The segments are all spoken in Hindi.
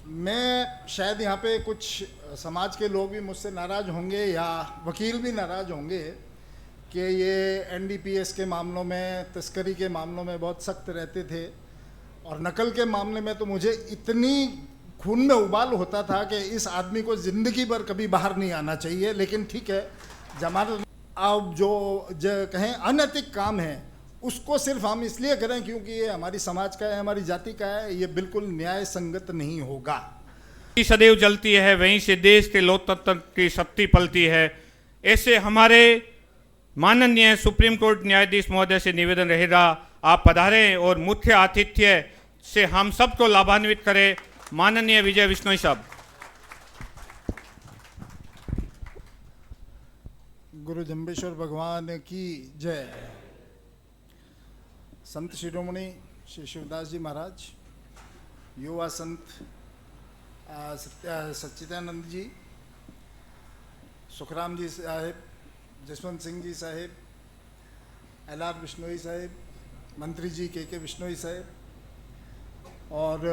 मैं शायद यहाँ पे कुछ समाज के लोग भी मुझसे नाराज़ होंगे या वकील भी नाराज़ होंगे कि ये एनडीपीएस के मामलों में, तस्करी के मामलों में बहुत सख्त रहते थे और नकल के मामले में तो मुझे इतनी खून में उबाल होता था कि इस आदमी को ज़िंदगी भर कभी बाहर नहीं आना चाहिए। लेकिन ठीक है, जमानत अब जो कहें अनैतिक काम है उसको सिर्फ हम इसलिए करें क्योंकि ये हमारी समाज का है, हमारी जाति का है, ये बिल्कुल न्याय संगत नहीं होगा। सदैव जलती है, वहीं से देश के लोकतंत्र की शक्ति पलती है। ऐसे हमारे माननीय सुप्रीम कोर्ट न्यायाधीश महोदय से निवेदन रहेगा, आप पधारें और मुख्य आतिथ्य से हम सबको लाभान्वित करें। माननीय विजय बिश्नोई साहब। गुरु जम्बेश्वर भगवान की जय। संत शिरोमणि श्री शिवदास जी महाराज, युवा संत सच्चिदानंद जी, सुखराम जी साहेब, जसवंत सिंह जी साहेब, LR बिश्नोई साहेब, मंत्री जी के बिश्नोई साहेब और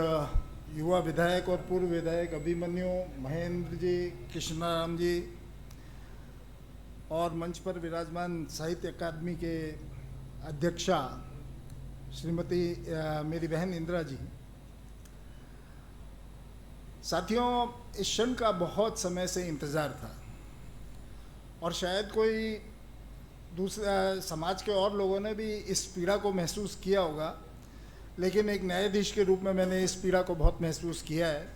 युवा विधायक और पूर्व विधायक अभिमन्यु, महेंद्र जी, कृष्णाराम जी और मंच पर विराजमान साहित्य अकादमी के अध्यक्षा श्रीमती मेरी बहन इंदिरा जी। साथियों, इस क्षण का बहुत समय से इंतज़ार था और शायद कोई दूसरा समाज के और लोगों ने भी इस पीड़ा को महसूस किया होगा, लेकिन एक न्यायाधीश के रूप में मैंने इस पीड़ा को बहुत महसूस किया है।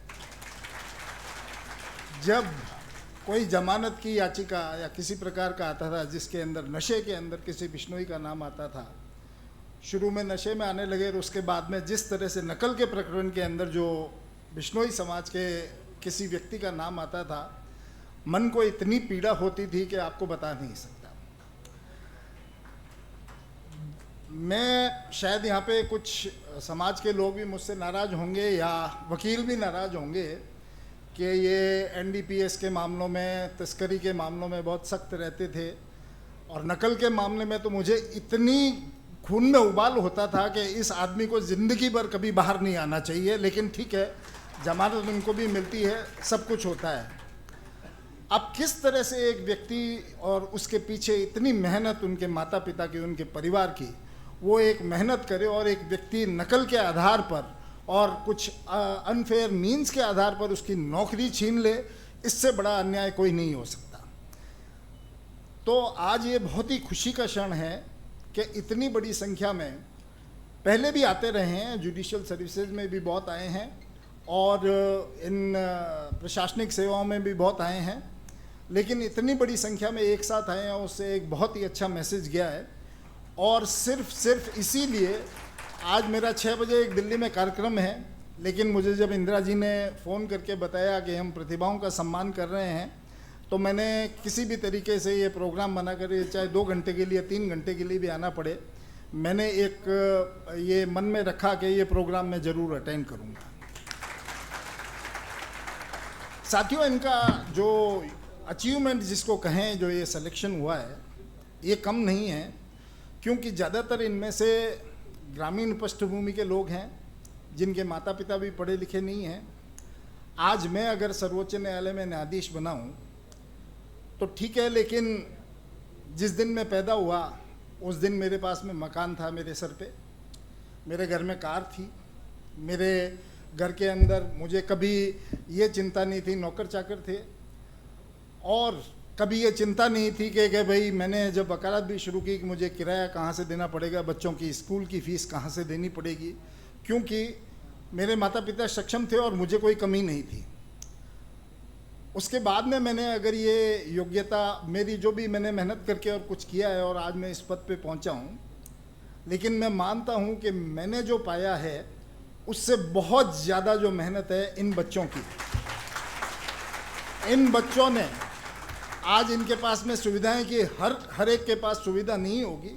जब कोई जमानत की याचिका या किसी प्रकार का आता था जिसके अंदर नशे के अंदर किसी बिश्नोई का नाम आता था, शुरू में नशे में आने लगे और उसके बाद में जिस तरह से नकल के प्रकरण के अंदर जो बिश्नोई समाज के किसी व्यक्ति का नाम आता था, मन को इतनी पीड़ा होती थी कि आपको बता नहीं सकता। मैं शायद यहाँ पे कुछ समाज के लोग भी मुझसे नाराज़ होंगे या वकील भी नाराज़ होंगे कि ये एनडीपीएस के मामलों में, तस्करी के मामलों में बहुत सख्त रहते थे और नकल के मामले में तो मुझे इतनी खून में उबाल होता था कि इस आदमी को ज़िंदगी भर कभी बाहर नहीं आना चाहिए। लेकिन ठीक है, जमानत उनको भी मिलती है, सब कुछ होता है। अब किस तरह से एक व्यक्ति और उसके पीछे इतनी मेहनत उनके माता पिता की, उनके परिवार की, वो एक मेहनत करे और एक व्यक्ति नकल के आधार पर और कुछ अनफेयर मीन्स के आधार पर उसकी नौकरी छीन ले, इससे बड़ा अन्याय कोई नहीं हो सकता। तो आज ये बहुत ही खुशी का क्षण है कि इतनी बड़ी संख्या में, पहले भी आते रहे हैं, जुडिशियल सर्विसेज में भी बहुत आए हैं और इन प्रशासनिक सेवाओं में भी बहुत आए हैं, लेकिन इतनी बड़ी संख्या में एक साथ आए हैं, उससे एक बहुत ही अच्छा मैसेज गया है। और सिर्फ इसीलिए आज मेरा 6 बजे एक दिल्ली में कार्यक्रम है, लेकिन मुझे जब इंदिरा जी ने फ़ोन करके बताया कि हम प्रतिभाओं का सम्मान कर रहे हैं, तो मैंने किसी भी तरीके से ये प्रोग्राम बना कर, चाहे 2 घंटे के लिए, 3 घंटे के लिए भी आना पड़े, मैंने एक ये मन में रखा कि ये प्रोग्राम मैं ज़रूर अटेंड करूँगा। साथियों, इनका जो अचीवमेंट जिसको कहें, जो ये सिलेक्शन हुआ है, ये कम नहीं है, क्योंकि ज़्यादातर इनमें से ग्रामीण पृष्ठभूमि के लोग हैं जिनके माता पिता भी पढ़े लिखे नहीं हैं। आज मैं अगर सर्वोच्च न्यायालय में न्यायाधीश बनाऊँ तो ठीक है, लेकिन जिस दिन मैं पैदा हुआ उस दिन मेरे पास में मकान था मेरे सर पे, मेरे घर में कार थी, मेरे घर के अंदर मुझे कभी ये चिंता नहीं थी, नौकर चाकर थे, और कभी ये चिंता नहीं थी कि भाई मैंने जब वकालत भी शुरू की कि मुझे किराया कहाँ से देना पड़ेगा, बच्चों की स्कूल की फ़ीस कहाँ से देनी पड़ेगी, क्योंकि मेरे माता पिता सक्षम थे और मुझे कोई कमी नहीं थी। उसके बाद में मैंने अगर ये योग्यता, मेरी जो भी मैंने मेहनत करके और कुछ किया है और आज मैं इस पद पे पहुंचा हूं, लेकिन मैं मानता हूं कि मैंने जो पाया है उससे बहुत ज़्यादा जो मेहनत है इन बच्चों की। इन बच्चों ने आज, इनके पास में सुविधाएं कि हर एक के पास सुविधा नहीं होगी,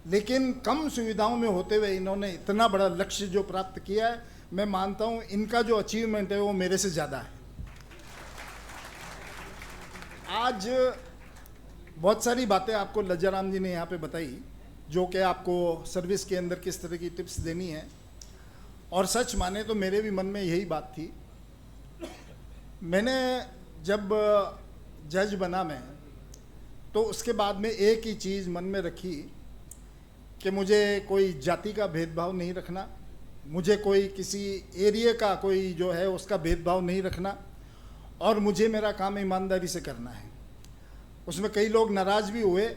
लेकिन कम सुविधाओं में होते हुए इन्होंने इतना बड़ा लक्ष्य जो प्राप्त किया है, मैं मानता हूं इनका जो अचीवमेंट है वो मेरे से ज़्यादा है। आज बहुत सारी बातें आपको लज्जाराम जी ने यहाँ पे बताई, जो कि आपको सर्विस के अंदर किस तरह की टिप्स देनी है, और सच माने तो मेरे भी मन में यही बात थी मैंने जब जज बना मैं, तो उसके बाद में एक ही चीज़ मन में रखी कि मुझे कोई जाति का भेदभाव नहीं रखना, मुझे कोई किसी एरिया का कोई जो है उसका भेदभाव नहीं रखना, और मुझे मेरा काम ईमानदारी से करना है। उसमें कई लोग नाराज़ भी हुए।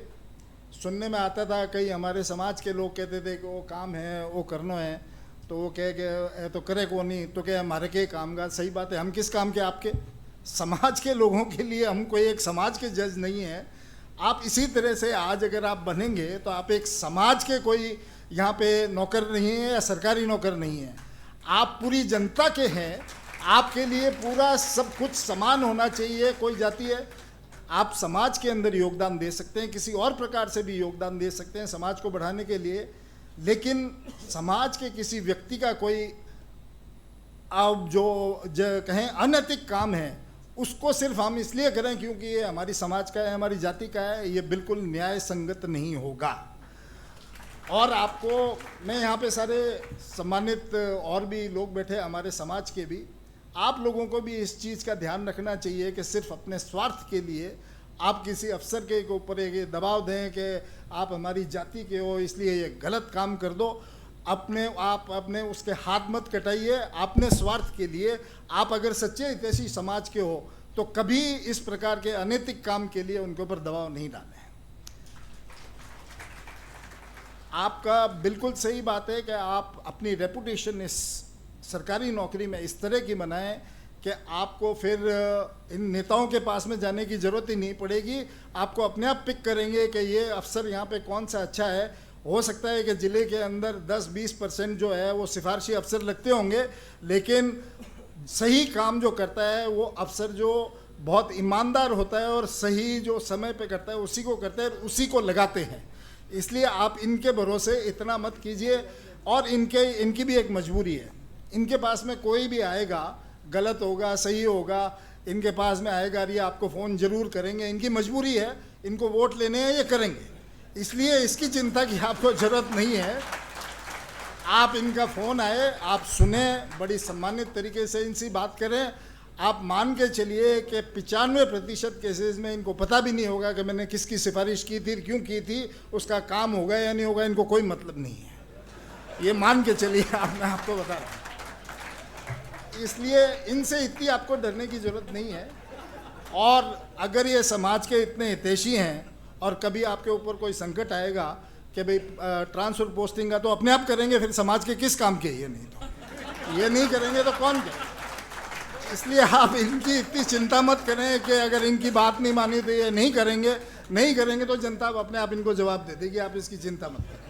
सुनने में आता था, कई हमारे समाज के लोग कहते थे कि वो काम है वो करना है, तो वो कह के तो करे को नहीं, तो क्या हमारे के काम का। सही बात है, हम किस काम के? आपके समाज के लोगों के लिए हम कोई एक समाज के जज नहीं हैं। आप इसी तरह से आज अगर आप बनेंगे तो आप एक समाज के कोई यहाँ पे नौकर नहीं है या सरकारी नौकर नहीं है, आप पूरी जनता के हैं। आपके लिए पूरा सब कुछ समान होना चाहिए। कोई जाति है, आप समाज के अंदर योगदान दे सकते हैं, किसी और प्रकार से भी योगदान दे सकते हैं समाज को बढ़ाने के लिए, लेकिन समाज के किसी व्यक्ति का कोई अब जो कहें अनैतिक काम है उसको सिर्फ हम इसलिए करें क्योंकि ये हमारी समाज का है, हमारी जाति का है, ये बिल्कुल न्याय संगत नहीं होगा। और आपको मैं यहाँ पे सारे सम्मानित और भी लोग बैठे हमारे समाज के भी, आप लोगों को भी इस चीज़ का ध्यान रखना चाहिए कि सिर्फ अपने स्वार्थ के लिए आप किसी अफसर के ऊपर एक दबाव दें कि आप हमारी जाति के हो इसलिए ये गलत काम कर दो। आप अपने उसके हाथ मत कटाइए। अपने स्वार्थ के लिए आप अगर सच्चे हितैषी समाज के हो तो कभी इस प्रकार के अनैतिक काम के लिए उनके ऊपर दबाव नहीं डालें। आपका बिल्कुल सही बात है कि आप अपनी रेपुटेशन इस सरकारी नौकरी में इस तरह की बनाएं कि आपको फिर इन नेताओं के पास में जाने की ज़रूरत ही नहीं पड़ेगी। आपको अपने आप पिक करेंगे कि ये अफसर यहाँ पे कौन सा अच्छा है। हो सकता है कि ज़िले के अंदर 10-20% जो है वो सिफारशी अफसर लगते होंगे, लेकिन सही काम जो करता है वो अफसर जो बहुत ईमानदार होता है और सही जो समय पे करता है उसी को करते हैं, उसी को लगाते हैं। इसलिए आप इनके भरोसे इतना मत कीजिए। और इनकी भी एक मजबूरी है, इनके पास में कोई भी आएगा, गलत होगा सही होगा, इनके पास में आएगा ये आपको फ़ोन ज़रूर करेंगे। इनकी मजबूरी है, इनको वोट लेने हैं, ये करेंगे, इसलिए इसकी चिंता की आपको ज़रूरत नहीं है। आप इनका फ़ोन आए, आप सुने, बड़ी सम्मानित तरीके से इनसे बात करें। आप मान के चलिए कि 95% केसेस में इनको पता भी नहीं होगा कि मैंने किसकी सिफारिश की थी, क्यों की थी, उसका काम होगा या नहीं होगा, इनको कोई मतलब नहीं है। ये मान के चलिए मैं आपको बता रहा हूँ। इसलिए इनसे इतनी आपको डरने की ज़रूरत नहीं है। और अगर ये समाज के इतने हितैषी हैं और कभी आपके ऊपर कोई संकट आएगा कि भाई ट्रांसफ़र पोस्टिंग का, तो अपने आप करेंगे, फिर समाज के किस काम के? ये नहीं, तो ये नहीं करेंगे तो कौन करे? इसलिए आप इनकी इतनी चिंता मत करें कि अगर इनकी बात नहीं मानी तो ये नहीं करेंगे तो जनता अपने आप इनको जवाब दे देगी। आप इसकी चिंता मत करें।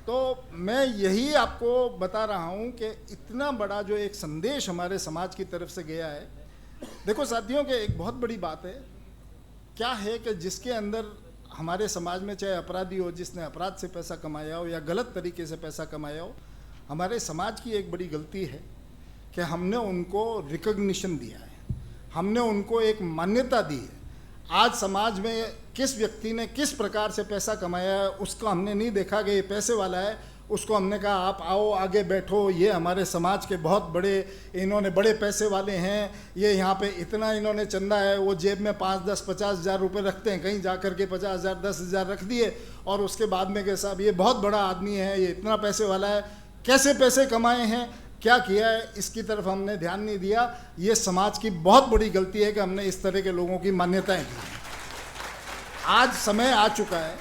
तो मैं यही आपको बता रहा हूँ कि इतना बड़ा जो एक संदेश हमारे समाज की तरफ से गया है। देखो साथियों, कि एक बहुत बड़ी बात है क्या है कि जिसके अंदर हमारे समाज में, चाहे अपराधी हो, जिसने अपराध से पैसा कमाया हो या गलत तरीके से पैसा कमाया हो, हमारे समाज की एक बड़ी गलती है कि हमने उनको रिकॉग्निशन दिया है, हमने उनको एक मान्यता दी है। आज समाज में किस व्यक्ति ने किस प्रकार से पैसा कमाया है उसको हमने नहीं देखा कि ये पैसे वाला है। उसको हमने कहा आप आओ आगे बैठो, ये हमारे समाज के बहुत बड़े, इन्होंने बड़े पैसे वाले हैं, ये यहाँ पे इतना इन्होंने चंदा है। वो जेब में 5-10-50 हज़ार रुपये रखते हैं, कहीं जा कर के 50,000 10,000 रख दिए, और उसके बाद में कि साहब ये बहुत बड़ा आदमी है, ये इतना पैसे वाला है। कैसे पैसे कमाए हैं, क्या किया है, इसकी तरफ हमने ध्यान नहीं दिया। ये समाज की बहुत बड़ी गलती है कि हमने इस तरह के लोगों की मान्यताएं दी। आज समय आ चुका है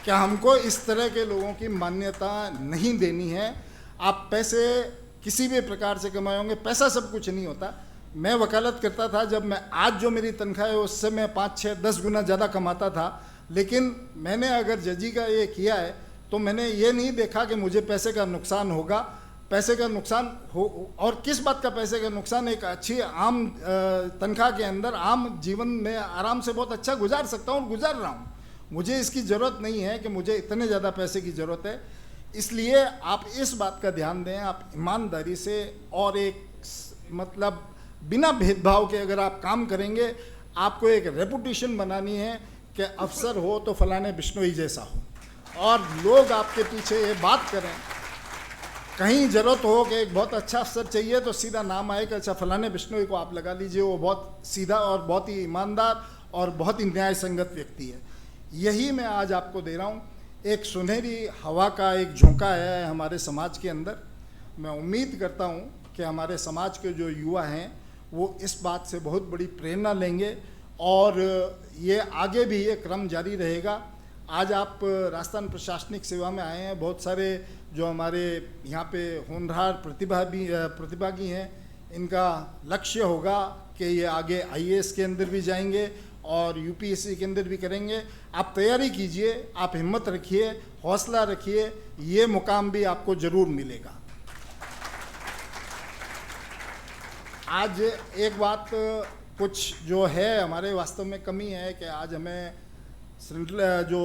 कि हमको इस तरह के लोगों की मान्यता नहीं देनी है। आप पैसे किसी भी प्रकार से कमाए होंगे, पैसा सब कुछ नहीं होता। मैं वकालत करता था, जब मैं आज जो मेरी तनख्वाह है उससे मैं 5-6-10 गुना ज़्यादा कमाता था, लेकिन मैंने अगर जजी का ये किया है तो मैंने ये नहीं देखा कि मुझे पैसे का नुकसान होगा। पैसे का नुकसान हो, और किस बात का पैसे का नुकसान? एक अच्छी आम तनख्वाह के अंदर आम जीवन में आराम से बहुत अच्छा गुजार सकता हूँ और गुजार रहा हूँ। मुझे इसकी ज़रूरत नहीं है कि मुझे इतने ज़्यादा पैसे की ज़रूरत है। इसलिए आप इस बात का ध्यान दें, आप ईमानदारी से और एक मतलब बिना भेदभाव के अगर आप काम करेंगे, आपको एक रेपुटेशन बनानी है कि अफसर हो तो फलाने बिश्नोई जैसा हो, और लोग आपके पीछे ये बात करें कहीं जरूरत हो कि एक बहुत अच्छा अफसर चाहिए तो सीधा नाम आए कि अच्छा फलाने बिश्नोई को आप लगा लीजिए, वो बहुत सीधा और बहुत ही ईमानदार और बहुत ही न्याय संगत व्यक्ति है। यही मैं आज आपको दे रहा हूँ। एक सुनहरी हवा का एक झोंका है हमारे समाज के अंदर। मैं उम्मीद करता हूँ कि हमारे समाज के जो युवा हैं वो इस बात से बहुत बड़ी प्रेरणा लेंगे और ये आगे भी ये क्रम जारी रहेगा। आज आप राजस्थान प्रशासनिक सेवा में आए हैं, बहुत सारे जो हमारे यहाँ पे होनहार प्रतिभागी हैं, इनका लक्ष्य होगा कि ये आगे आईएएस के अंदर भी जाएंगे और यूपीएससी के अंदर भी करेंगे। आप तैयारी कीजिए, आप हिम्मत रखिए, हौसला रखिए, ये मुकाम भी आपको ज़रूर मिलेगा। आज एक बात कुछ जो है हमारे वास्तव में कमी है कि आज हमें जो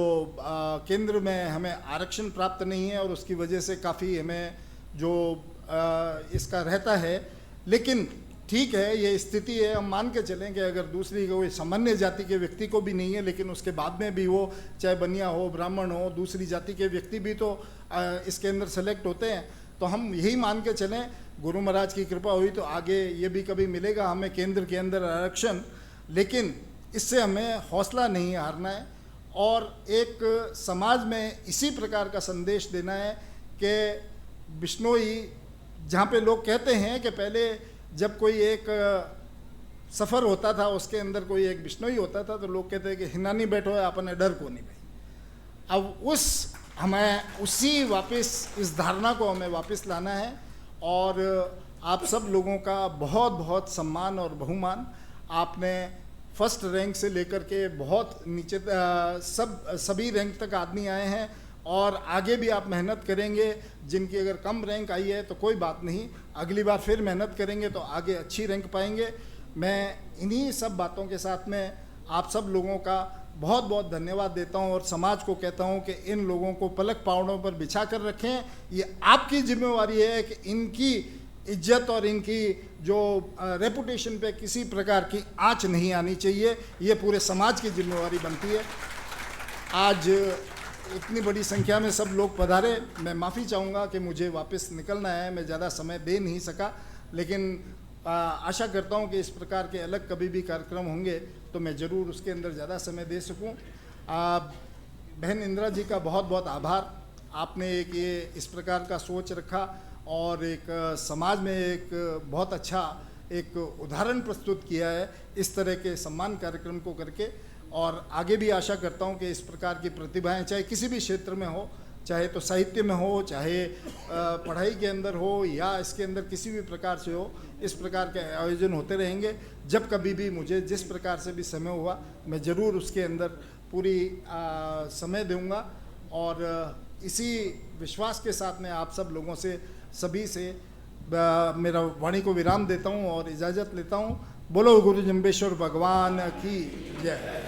केंद्र में हमें आरक्षण प्राप्त नहीं है और उसकी वजह से काफ़ी हमें जो इसका रहता है। लेकिन ठीक है, ये स्थिति है, हम मान के चलें कि अगर दूसरी कोई सामान्य जाति के व्यक्ति को भी नहीं है लेकिन उसके बाद में भी वो चाहे बनिया हो, ब्राह्मण हो, दूसरी जाति के व्यक्ति भी तो इसके अंदर सेलेक्ट होते हैं। तो हम यही मान के चलें, गुरु महाराज की कृपा हुई तो आगे ये भी कभी मिलेगा हमें केंद्र के अंदर आरक्षण। लेकिन इससे हमें हौसला नहीं हारना है और एक समाज में इसी प्रकार का संदेश देना है कि बिश्नोई, जहाँ पे लोग कहते हैं कि पहले जब कोई एक सफ़र होता था उसके अंदर कोई एक बिश्नोई होता था तो लोग कहते हैं कि हिनानी बैठो है अपने डर को नहीं भाई। अब हमें उसी वापस इस धारणा को हमें वापस लाना है और आप सब लोगों का बहुत बहुत सम्मान और बहुमान। आपने फर्स्ट रैंक से लेकर के बहुत नीचे सभी रैंक तक आदमी आए हैं और आगे भी आप मेहनत करेंगे। जिनकी अगर कम रैंक आई है तो कोई बात नहीं, अगली बार फिर मेहनत करेंगे तो आगे अच्छी रैंक पाएंगे। मैं इन्हीं सब बातों के साथ में आप सब लोगों का बहुत बहुत धन्यवाद देता हूं और समाज को कहता हूं कि इन लोगों को पलक पावड़ों पर बिछा कर रखें। ये आपकी जिम्मेवारी है कि इनकी इज्जत और इनकी जो रेपुटेशन पे किसी प्रकार की आंच नहीं आनी चाहिए, ये पूरे समाज की जिम्मेवारी बनती है। आज इतनी बड़ी संख्या में सब लोग पधारे, मैं माफ़ी चाहूँगा कि मुझे वापस निकलना है, मैं ज़्यादा समय दे नहीं सका। लेकिन आशा करता हूँ कि इस प्रकार के अलग कभी भी कार्यक्रम होंगे तो मैं ज़रूर उसके अंदर ज़्यादा समय दे सकूँ। बहन इंदिरा जी का बहुत बहुत आभार। आपने एक ये इस प्रकार का सोच रखा और एक समाज में एक बहुत अच्छा एक उदाहरण प्रस्तुत किया है इस तरह के सम्मान कार्यक्रम को करके। और आगे भी आशा करता हूँ कि इस प्रकार की प्रतिभाएं चाहे किसी भी क्षेत्र में हो, चाहे तो साहित्य में हो, चाहे पढ़ाई के अंदर हो या इसके अंदर किसी भी प्रकार से हो, इस प्रकार के आयोजन होते रहेंगे। जब कभी भी मुझे जिस प्रकार से भी समय हुआ मैं ज़रूर उसके अंदर पूरी समय दूंगा। और इसी विश्वास के साथ मैं आप सब लोगों से सभी से मेरा वाणी को विराम देता हूँ और इजाज़त लेता हूँ। बोलो गुरु जम्बेश्वर भगवान की जय।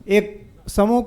एक समूह